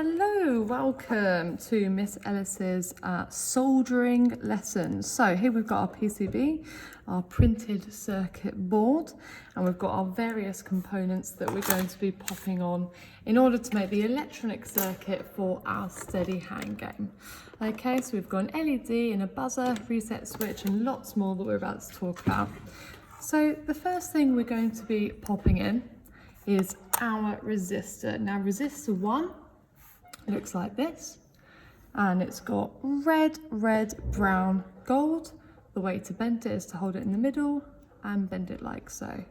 Hello, welcome to Miss Ellis's soldering lesson. So here we've got our PCB, our printed circuit board, and we've got our various components that we're going to be popping on in order to make the electronic circuit for our steady hand game. Okay, so we've got an LED and a buzzer, reset switch, and lots more that we're about to talk about. So the first thing we're going to be popping in is our resistor. Now resistor 1 looks like this, and it's got red, brown, gold. The way to bend it is to hold it in the middle and bend it like so.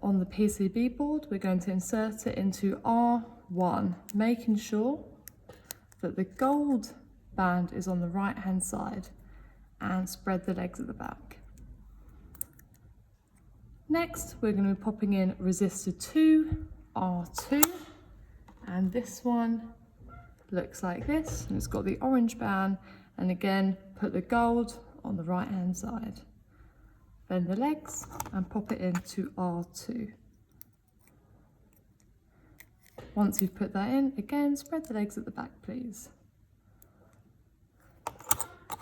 On the PCB board, we're going to insert it into R1, making sure that the gold band is on the right hand side, and spread the legs at the back. Next, we're going to be popping in resistor 2, R2. And this one looks like this, and it's got the orange band, and again, put the gold on the right hand side. Bend the legs and pop it into R2. Once you've put that in, again, spread the legs at the back, please.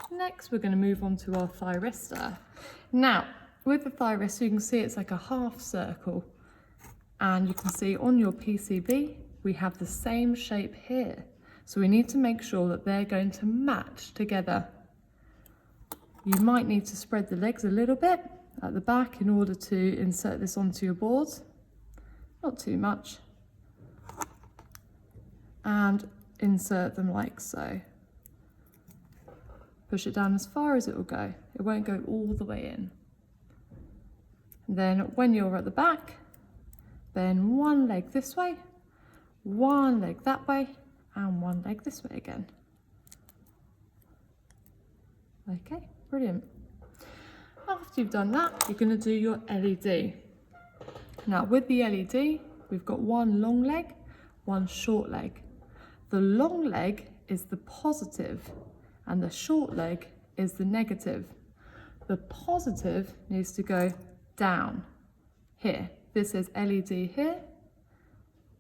Next, we're going to move on to our thyristor. Now, with the thyristor, you can see it's like a half circle, and you can see on your PCB, we have the same shape here. So we need to make sure that they're going to match together. You might need to spread the legs a little bit at the back in order to insert this onto your board. Not too much. And insert them like so. Push it down as far as it will go. It won't go all the way in. And then when you're at the back, bend one leg this way, one leg that way, and one leg this way again. Okay, brilliant. After you've done that, you're going to do your LED. Now with the LED, we've got one long leg, one short leg. The long leg is the positive, and the short leg is the negative. The positive needs to go down here. This is LED here.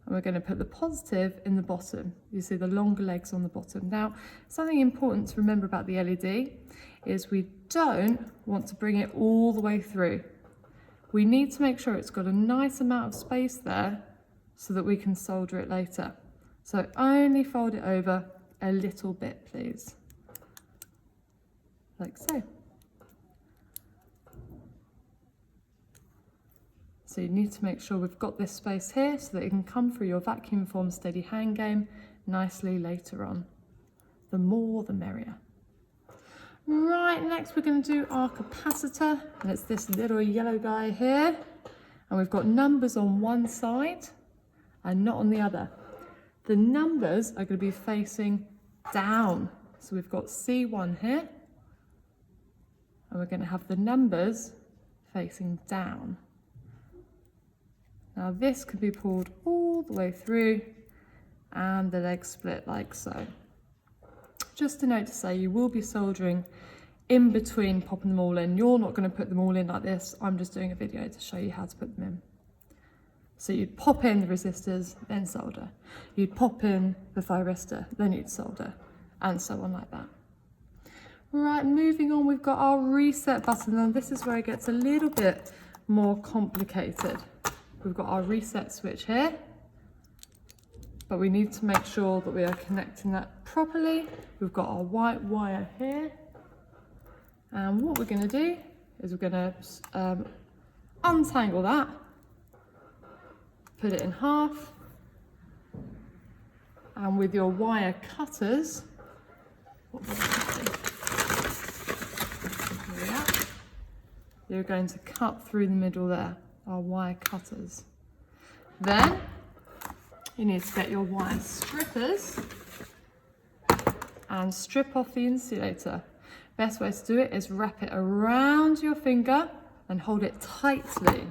And we're going to put the positive in the bottom. You see the longer legs on the bottom. Now, something important to remember about the LED is we don't want to bring it all the way through. We need to make sure it's got a nice amount of space there so that we can solder it later. So only fold it over a little bit, please. Like so. So you need to make sure we've got this space here so that it can come through your vacuum form steady hand game nicely later on. The more, the merrier. Right, next we're going to do our capacitor, and it's this little yellow guy here. And we've got numbers on one side and not on the other. The numbers are going to be facing down. So we've got C1 here, and we're going to have the numbers facing down. Now this could be pulled all the way through and the legs split like so. Just a note to say, you will be soldering in between popping them all in. You're not going to put them all in like this. I'm just doing a video to show you how to put them in. So you'd pop in the resistors, then solder. You'd pop in the thyristor, then you'd solder, and so on like that. Right, moving on, we've got our reset button. Now this is where it gets a little bit more complicated. We've got our reset switch here, but we need to make sure that we are connecting that properly. We've got our white wire here, and what we're going to do is we're going to untangle that, put it in half, and with your wire cutters, you're going to cut through the middle there. Our wire cutters. Then you need to get your wire strippers and strip off the insulator. Best way to do it is wrap it around your finger and hold it tightly.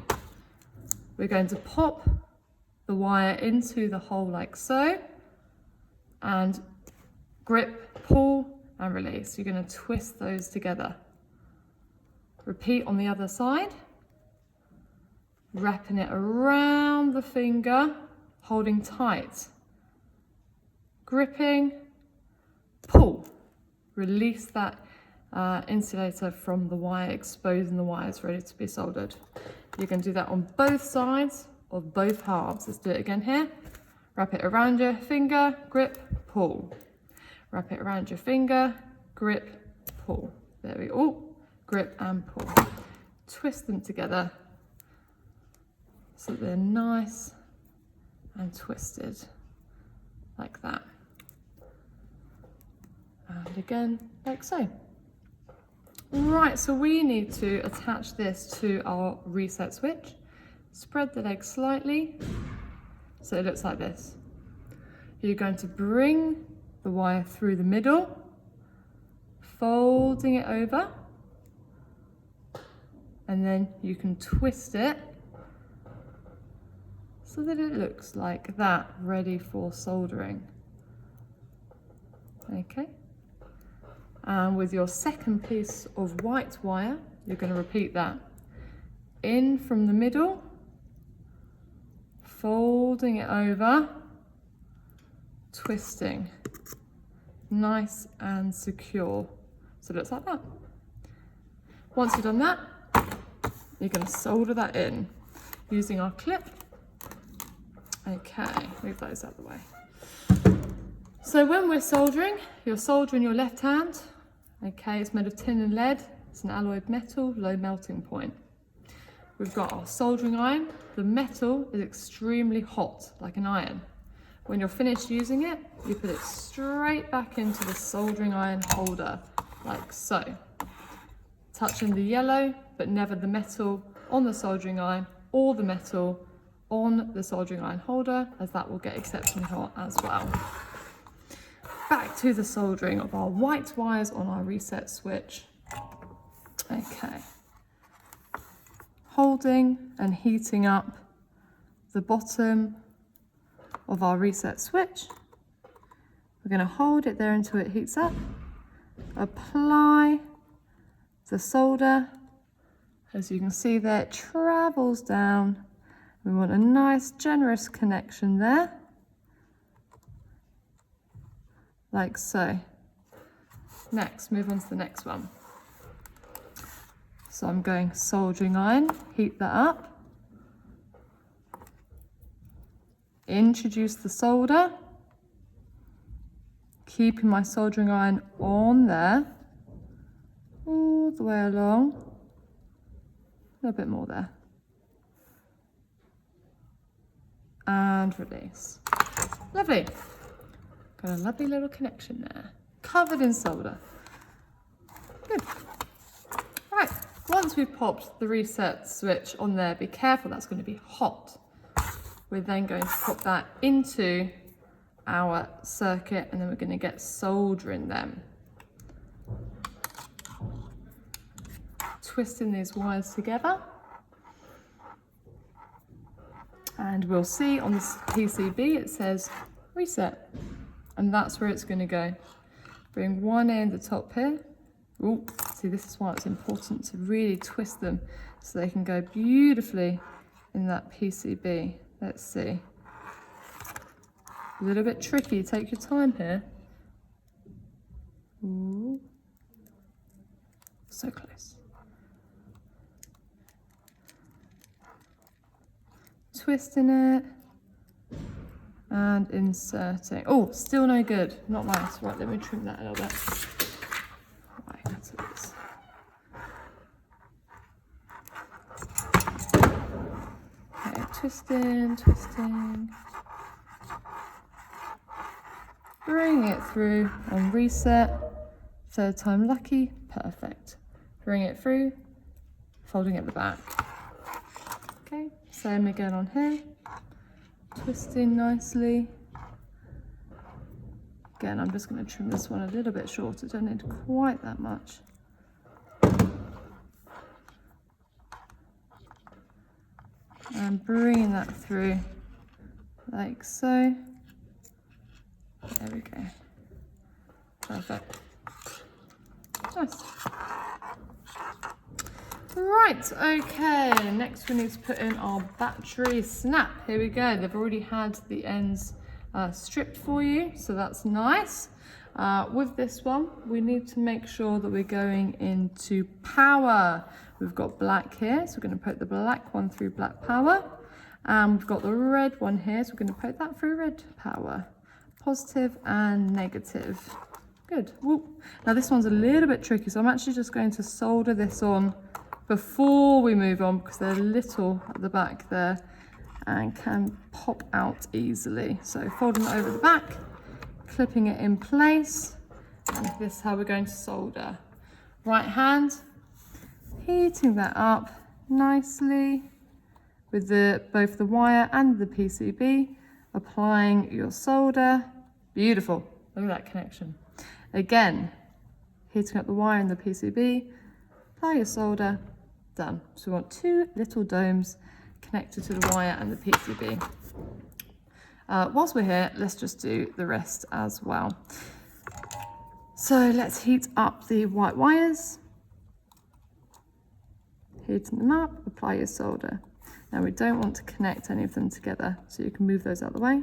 We're going to pop the wire into the hole like so, and grip, pull and release. You're going to twist those together. Repeat on the other side. Wrapping it around the finger holding tight, gripping, pull. Release that insulator from the wire, exposing the wires ready to be soldered. You can do that on both sides of both halves. Let's do it again here. Wrap it around your finger, grip, pull. Wrap it around your finger, grip, pull. There we go. Grip and pull. Twist them together so they're nice and twisted like that. And again, like so. Right, so we need to attach this to our reset switch. Spread the legs slightly so it looks like this. You're going to bring the wire through the middle, folding it over, and then you can twist it so that it looks like that, ready for soldering. Okay. And with your second piece of white wire, you're going to repeat that. In from the middle, folding it over, twisting. Nice and secure. So it looks like that. Once you've done that, you're going to solder that in using our clip. Okay, move those out of the way. So when we're soldering, you're soldering your left hand. Okay, it's made of tin and lead. It's an alloyed metal, low melting point. We've got our soldering iron. The metal is extremely hot, like an iron. When you're finished using it, you put it straight back into the soldering iron holder, like so. Touching the yellow, but never the metal on the soldering iron, or the metal on the soldering iron holder, as that will get exceptionally hot as well. Back to the soldering of our white wires on our reset switch. Okay. Holding and heating up the bottom of our reset switch. We're going to hold it there until it heats up. Apply the solder. As you can see there, it travels down. We want a nice, generous connection there. Like so. Next, move on to the next one. So I'm going soldering iron, heat that up. Introduce the solder. Keeping my soldering iron on there. All the way along. A little bit more there. And release. Lovely. Got a lovely little connection there. Covered in solder. Good. Right, once we've popped the reset switch on there, be careful, that's going to be hot. We're then going to pop that into our circuit and then we're going to get soldering them. Twisting these wires together. And we'll see on this PCB it says reset. And that's where it's going to go. Bring one end at the top here. Ooh, see, this is why it's important to really twist them so they can go beautifully in that PCB. Let's see. A little bit tricky, take your time here. Ooh. So close. Twisting it. And inserting. Oh, still no good. Not nice. Right, let me trim that a little bit. Right, that's it. Okay, twisting, twisting. Bring it through on reset. Third time lucky. Perfect. Bring it through. Folding at the back. Okay, same again on here. Twisting nicely. Again, I'm just going to trim this one a little bit shorter. Don't need quite that much. And bringing that through like so. There we go. Perfect. Nice. Right, okay, next we need to put in our battery snap. Here we go, they've already had the ends stripped for you, so that's nice. With this one, we need to make sure that we're going into power. We've got black here, so we're going to put the black one through black power. And we've got the red one here, so we're going to put that through red power. Positive and negative. Good. Whoop. Now this one's a little bit tricky, so I'm actually just going to solder this on before we move on, because they're little at the back there and can pop out easily. So folding it over the back, clipping it in place, and this is how we're going to solder. Right hand, heating that up nicely with both the wire and the PCB, applying your solder. Beautiful, look at that connection. Again, heating up the wire and the PCB, apply your solder, done. So we want two little domes connected to the wire and the PCB. Whilst we're here, let's just do the rest as well. So let's heat up the white wires. Heating them up, apply your solder. Now we don't want to connect any of them together, so you can move those out of the way.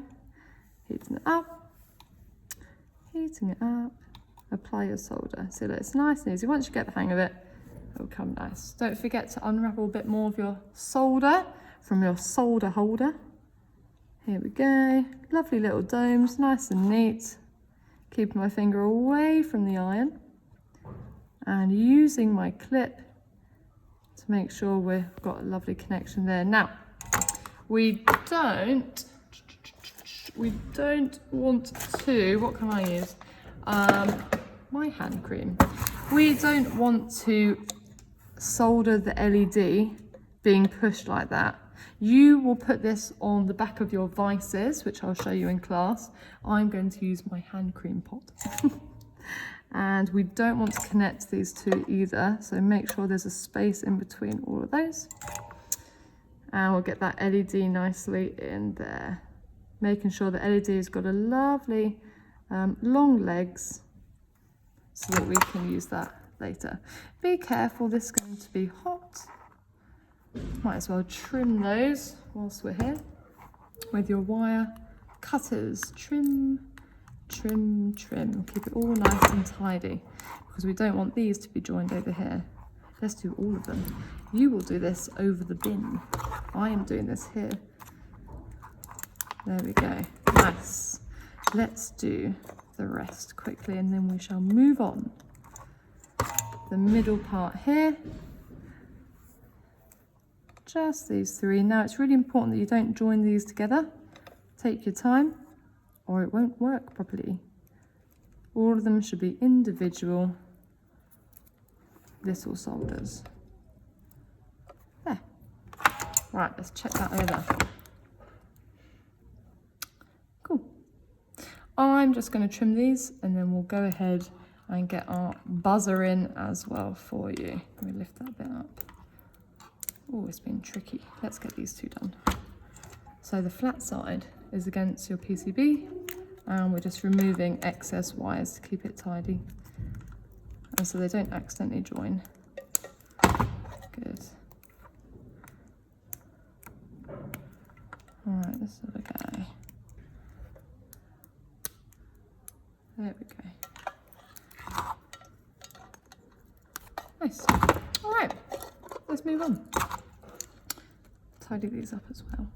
Heating it up, apply your solder. So that it's nice and easy. Once you get the hang of it, it'll come nice. Don't forget to unravel a bit more of your solder from your solder holder. Here we go, lovely little domes, nice and neat. Keeping my finger away from the iron and using my clip to make sure we've got a lovely connection there. Now, we don't want to, what can I use? My hand cream. We don't want to solder the LED being pushed like that. You will put this on the back of your vices, which I'll show you in class. I'm going to use my hand cream pot. And we don't want to connect these two either, so make sure there's a space in between all of those. And we'll get that LED nicely in there. Making sure the LED has got a lovely long legs so that we can use that later. Be careful, this is going to be hot. Might as well trim those whilst we're here with your wire cutters. Trim, trim, trim. Keep it all nice and tidy because we don't want these to be joined over here. Let's do all of them. You will do this over the bin. I am doing this here. There we go. Nice. Let's do the rest quickly and then we shall move on. The middle part here. Just these three. Now it's really important that you don't join these together. Take your time or it won't work properly. All of them should be individual little solders. There. Right, let's check that over. Cool. I'm just going to trim these and then we'll go ahead and get our buzzer in as well for you. Let me lift that bit up. Oh, it's been tricky. Let's get these two done. So the flat side is against your PCB and we're just removing excess wires to keep it tidy and so they don't accidentally join. Good. All right, this other guy. There we go. Nice. All right, let's move on. Tidy these up as well.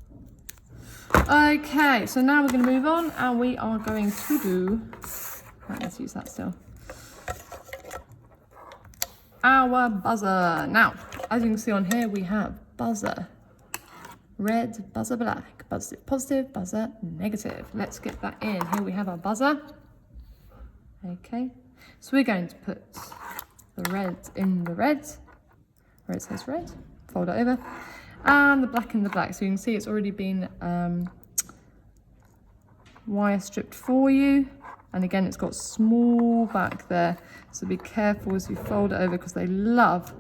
Okay, so now we're going to move on and we are going to do, right, let's use that still, our buzzer. Now, as you can see on here, we have buzzer red, buzzer black, buzzer positive, buzzer negative. Let's get that in. Here we have our buzzer. Okay, so we're going to put the red in the red, where it says red, fold it over. And the black in the black. So you can see it's already been wire stripped for you. And again, it's got small back there. So be careful as you fold it over because they love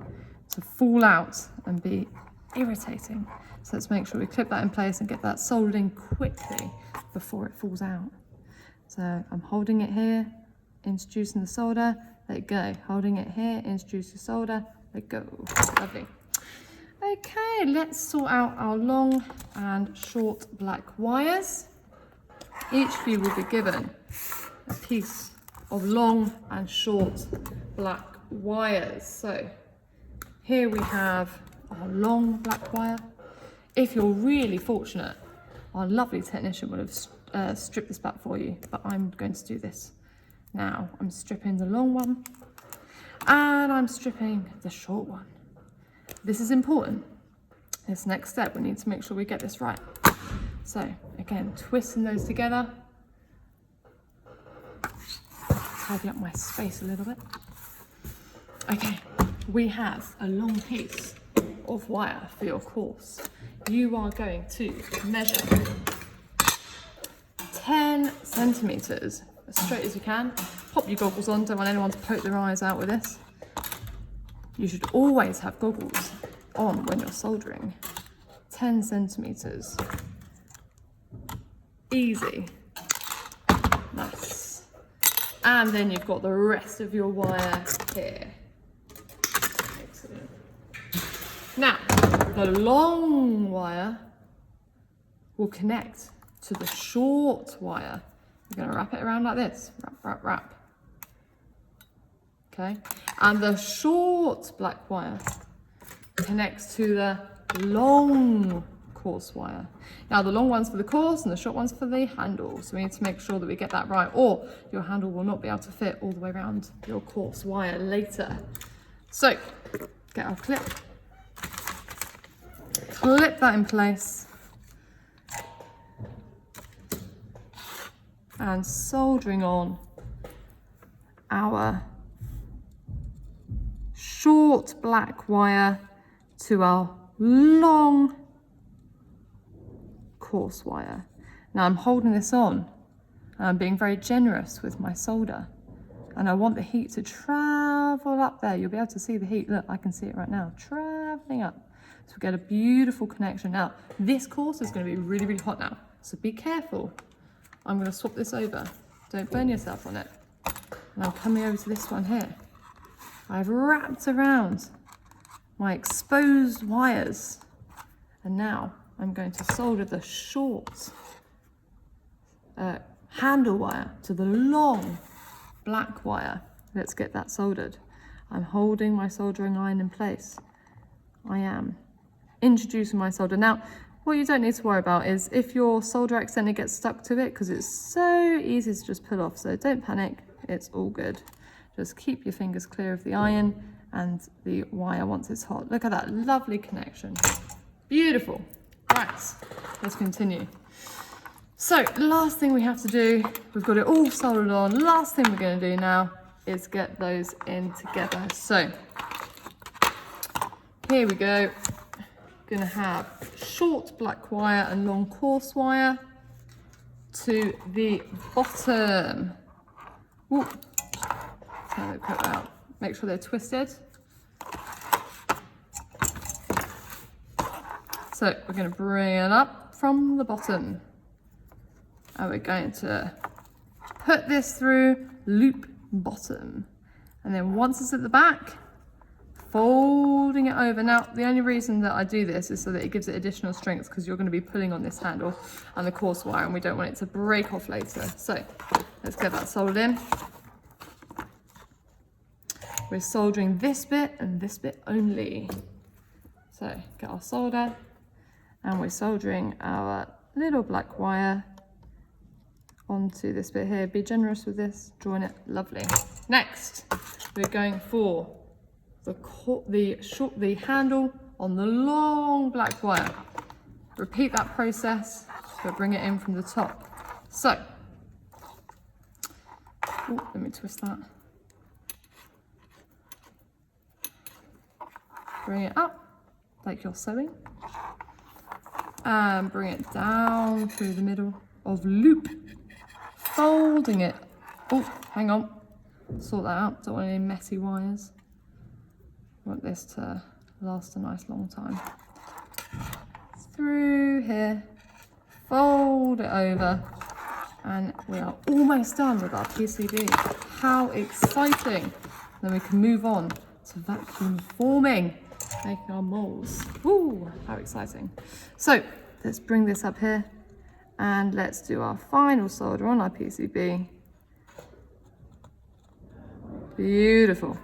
to fall out and be irritating. So let's make sure we clip that in place and get that soldered in quickly before it falls out. So I'm holding it here, introducing the solder, let it go. Holding it here, introduce the solder, let go. Lovely. Okay, let's sort out our long and short black wires. Each of you will be given a piece of long and short black wires. So here we have our long black wire. If you're really fortunate, our lovely technician would have stripped this back for you, but I'm going to do this now. I'm stripping the long one and I'm stripping the short one. This is important. This next step, we need to make sure we get this right. So again, twisting those together. Tidy up my space a little bit. Okay, we have a long piece of wire for your course. You are going to measure 10 centimeters as straight as you can. Pop your goggles on, don't want anyone to poke their eyes out with this. You should always have goggles on when you're soldering. 10 centimeters. Easy. Nice. And then you've got the rest of your wire here. Excellent. Now, the long wire will connect to the short wire. You're going to wrap it around like this. Wrap, wrap, wrap. Okay. And the short black wire connects to the long coarse wire. Now the long one's for the coarse and the short one's for the handle. So we need to make sure that we get that right, or your handle will not be able to fit all the way around your coarse wire later. So get our clip. Clip that in place. And soldering on our short black wire to our long coarse wire. Now I'm holding this on and I'm being very generous with my solder, and I want the heat to travel up there. You'll be able to see the heat. Look, I can see it right now, traveling up. So we get a beautiful connection. Now this course is going to be really, really hot now, so be careful. I'm going to swap this over. Don't burn yourself on it. And I'm coming over to this one here. I've wrapped around my exposed wires, and now I'm going to solder the short handle wire to the long black wire. Let's get that soldered. I'm holding my soldering iron in place. I am introducing my solder. Now, what you don't need to worry about is if your solder accidentally gets stuck to it, because it's so easy to just pull off. So don't panic, it's all good. Just keep your fingers clear of the iron and the wire once it's hot. Look at that lovely connection. Beautiful. Right, let's continue. So last thing we have to do, we've got it all soldered on. Last thing we're going to do now is get those in together. So here we go. Going to have short black wire and long coarse wire to the bottom. Ooh. Turn it out. Make sure they're twisted. So we're going to bring it up from the bottom, and we're going to put this through loop bottom, and then once it's at the back, folding it over. Now the only reason that I do this is so that it gives it additional strength, because you're going to be pulling on this handle and the coarse wire, and we don't want it to break off later. So let's get that soldered in. We're soldering this bit and this bit only. So get our solder, and we're soldering our little black wire onto this bit here. Be generous with this, drawing it lovely. Next, we're going for the handle on the long black wire. Repeat that process, but bring it in from the top. So, let me twist that. Bring it up like you're sewing, and bring it down through the middle of loop, folding it. Oh, hang on, sort that out. Don't want any messy wires. Want this to last a nice long time. Through here, fold it over, and we are almost done with our PCB. How exciting! Then we can move on to vacuum forming. making our moles. Woo, how exciting. So let's bring this up here and let's do our final solder on our PCB. Beautiful.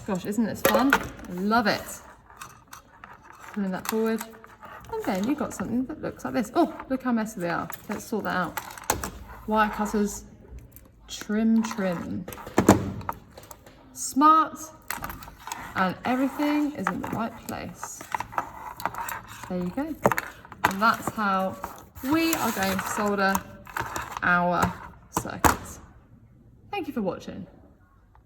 Gosh, isn't this fun? I love it. Pulling that forward. And then you've got something that looks like this. Oh, look how messy they are. Let's sort that out. Wire cutters, trim. Smart, and everything is in the right place. There you go. And that's how we are going to solder our circuits. Thank you for watching.